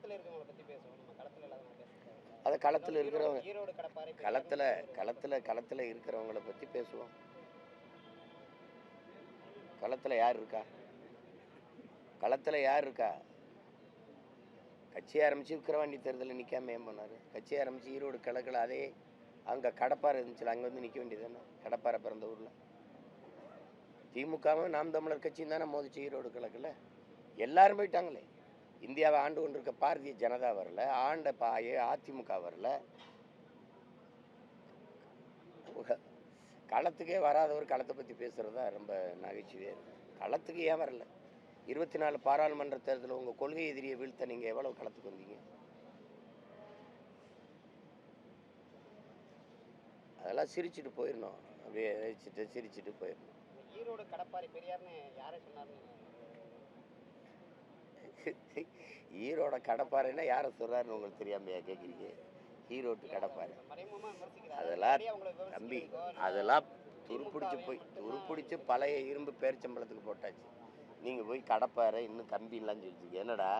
களத்துல இருக்கவங்கள பத்தி பேசுவோம். நம்ம களத்துல இல்லாதவங்க பேசுவோம். அதை களத்தில் இருக்கிறவங்க ஈரோடு கடப்பாறை களத்தில் இருக்கிறவங்கள பற்றி பேசுவோம். களத்தில் யார் இருக்கா? களத்தில் யார் இருக்கா? கட்சி ஆரம்பித்து விக்கிரவாண்டி தேர்தலில் நிற்காம ஏன் போனார்? கட்சி ஆரம்பித்து ஈரோடு கிழக்கில் அதே அங்கே கடப்பாறை இருந்துச்சுல, அங்கே வந்து நிற்க வேண்டியது தானே? கடப்பாறை பிறந்த ஊரில் திமுகவும் நாம் தமிழர் கட்சியும் தானே மோதிச்சு ஈரோடு கிழக்கில். எல்லாரும் போயிட்டாங்களே. இந்தியாவை ஆண்டு கொண்டிருக்க பாரதிய ஜனதா வரல, ஆண்ட அதிமுக வரல. களத்துக்கே வராதவர் களத்தை பற்றி பேசுகிறதா ரொம்ப நகைச்சுவையாக இருக்குது. களத்துக்கு ஏன் வரல? 24 பாராளுமன்ற தேர்தலில் உங்கள் கொள்கை எதிரியை வீழ்த்த நீங்கள் எவ்வளோ களத்துக்கு வந்தீங்க? அதெல்லாம் சிரிச்சுட்டு போயிடணும். அப்படியே சிரிச்சுட்டு போயிடணும். ஈரோடு கடப்பாறை பெரியார்னு யாரை சொன்னார்னு? ஈரோட கடப்பாறைன்னா யாரை சொல்கிறாருன்னு உங்களுக்கு தெரியாமையா கேட்குறீங்க? ஈரோட்டு கடப்பாறை அதெல்லாம் தம்பி, அதெல்லாம் துருப்பிடிச்சு பழைய இரும்பு பேரிச்சம்பளத்துக்கு போட்டாச்சு. நீங்கள் போய் கடப்பாறை இன்னும் கம்பின்லாம் சொல்லிச்சிங்க. என்னடா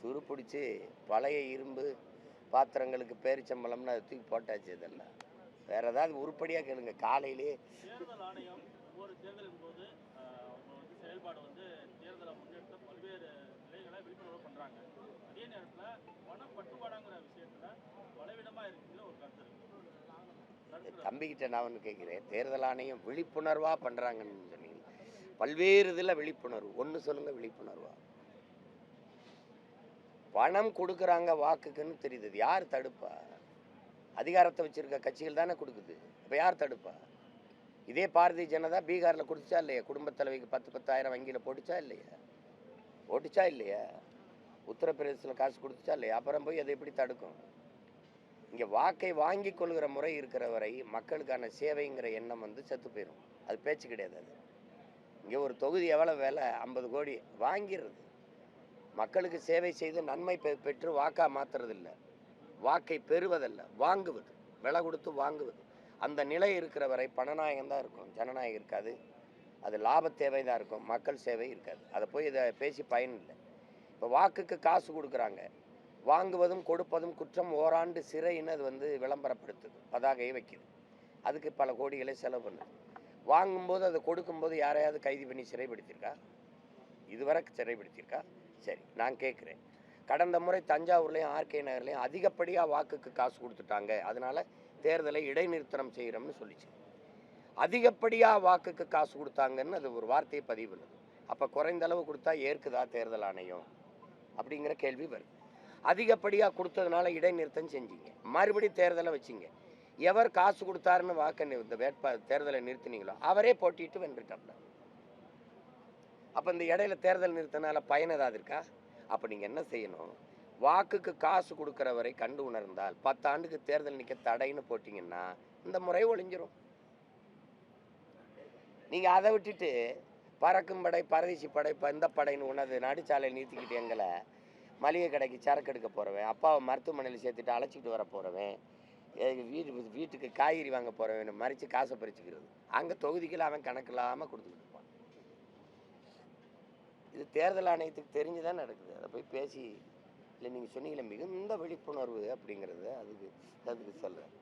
துருப்பிடிச்சு பழைய இரும்பு பாத்திரங்களுக்கு பேரிச்சம்பளம்னு அதை தூக்கி போட்டாச்சு. இதெல்லாம் வேற ஏதாவது உருப்படியாக கேளுங்க. காலையிலே தேர்தல் ஆணையம் ஒவ்வொரு தேர்தலின் போது செயல்பாடு தேர்தலை முன்னெடுத்த பல்வேறு நிலைகளை விழிப்புணர்வு பண்ணுறாங்க. அதே நேரத்தில் பணப்பட்டுவாடாங்கிற விஷயத்தில் பலவிதமாக இருக்குன்னு ஒரு கருத்து இருக்கு. தம்பிக்கிட்ட நான் ஒன்று கேட்குறேன். தேர்தல் ஆணையம் விழிப்புணர்வாக பண்ணுறாங்கன்னு சொன்னீங்க. பல்வேறு இதில் விழிப்புணர்வு ஒன்று சொல்லுங்கள். விழிப்புணர்வா? பணம் கொடுக்குறாங்க வாக்குக்குன்னு தெரியுது. யார் தடுப்பா? அதிகாரத்தை வச்சிருக்க கட்சிகள் தானே கொடுக்குது. இப்போ யார் தடுப்பா? இதே பாரதிய ஜனதா பீகாரில் கொடுத்துச்சா இல்லையா? குடும்பத் தலைவிக்கு 10,000 வங்கியில் போட்டுச்சா இல்லையா? உத்தரப்பிரதேசத்தில் காசு கொடுத்துச்சா இல்லையா? அப்புறம் போய் அதை எப்படி தடுக்கும்? இங்கே வாக்கை வாங்கி கொள்கிற முறை இருக்கிற வரை மக்களுக்கான சேவைங்கிற எண்ணம் செத்து போயிடும். அது பேச்சு கிடையாது. அது இங்கே ஒரு தொகுதி எவ்வளோ வேலை? 50 கோடி வாங்கிடுறது. மக்களுக்கு சேவை செய்து நன்மை பெற்று வாக்கா மாற்றுறது இல்லை, வாக்கை பெறுவதல்ல, வாங்குவது, விலை கொடுத்து வாங்குவது. அந்த நிலை இருக்கிற வரை பணநாயகம் தான் இருக்கும், ஜனநாயகம் இருக்காது. அது லாப தேவை தான் இருக்கும், மக்கள் சேவை இருக்காது. அதை போய் இதை பேசி பயன் இல்லை. இப்போ வாக்குக்கு காசு கொடுக்குறாங்க, வாங்குவதும் கொடுப்பதும் குற்றம், ஓராண்டு சிறைன்னு அது விளம்பரப்படுத்துது, பதாகையை வைக்குது. அதுக்கு பல கோடிகளை செலவு பண்ணுது. வாங்கும்போது அதை கொடுக்கும்போது யாரையாவது கைது பண்ணி சிறைப்படுத்தியிருக்கா? இதுவரை சிறைப்படுத்தியிருக்கா? சரி, நான் கேட்குறேன். கடந்த முறை தஞ்சாவூர்லேயும் ஆர்கே நகர்லேயும் அதிகப்படியாக வாக்குக்கு காசு கொடுத்துட்டாங்க, அதனால் தேர்தலை இடைநிறுத்தம் செய்கிறோம்னு சொல்லிச்சு. அதிகப்படியாக வாக்குக்கு காசு கொடுத்தாங்கன்னு அது ஒரு வார்த்தையை பதிவு பண்ணுது. அப்போ குறைந்த அளவு கொடுத்தா ஏற்குதா தேர்தல் ஆணையம் அப்படிங்கிற கேள்வி வருது. அதிகப்படியாக கொடுத்ததுனால இடைநிறுத்தம் செஞ்சீங்க, மறுபடியும் தேர்தலை வச்சிங்க. எவர் காசு கொடுத்தாருன்னு இந்த தேர்தலை நிறுத்தினீங்களோ அவரே போட்டிட்டு வென்றுட்டாப்ல. அப்போ இந்த இடையில தேர்தல் நிறுத்தினால பயன் ஏதாவது இருக்கா? அப்போ நீங்கள் என்ன செய்யணும்? வாக்குக்கு காசு கொடுக்குற வரை கண்டு உணர்ந்தால் 10 ஆண்டுக்கு தேர்தல் நிற்க தடைன்னு போட்டிங்கன்னா இந்த முறை ஒழிஞ்சிரும். நீங்கள் அதை விட்டுட்டு பறக்கும் படை, பரதேசி படை, இந்த படைன்னு உணர்ந்து நடுச்சாலையில் நிறுத்திக்கிட்டு எங்களை மளிகை கடைக்கு சரக்கு எடுக்க போகிறவன், அப்பாவை மருத்துவமனையில் சேர்த்துட்டு அழைச்சிக்கிட்டு வர போகிறவன், வீட்டுக்கு காய்கறி வாங்க போகிறவன் மறித்து காசை பறிச்சுக்கிறது. அங்கே தொகுதிகள் அவன் கணக்கு இல்லாமல் கொடுத்துக்கிட்டு இருப்பான். இது தேர்தல் ஆணையத்துக்கு தெரிஞ்சுதான் நடக்குது. அதை போய் பேசி இல்லை, நீங்கள் சொன்னீங்களே மிகுந்த விழிப்புணர்வு அப்படிங்கிறது அதுக்கு சொல்கிறேன்.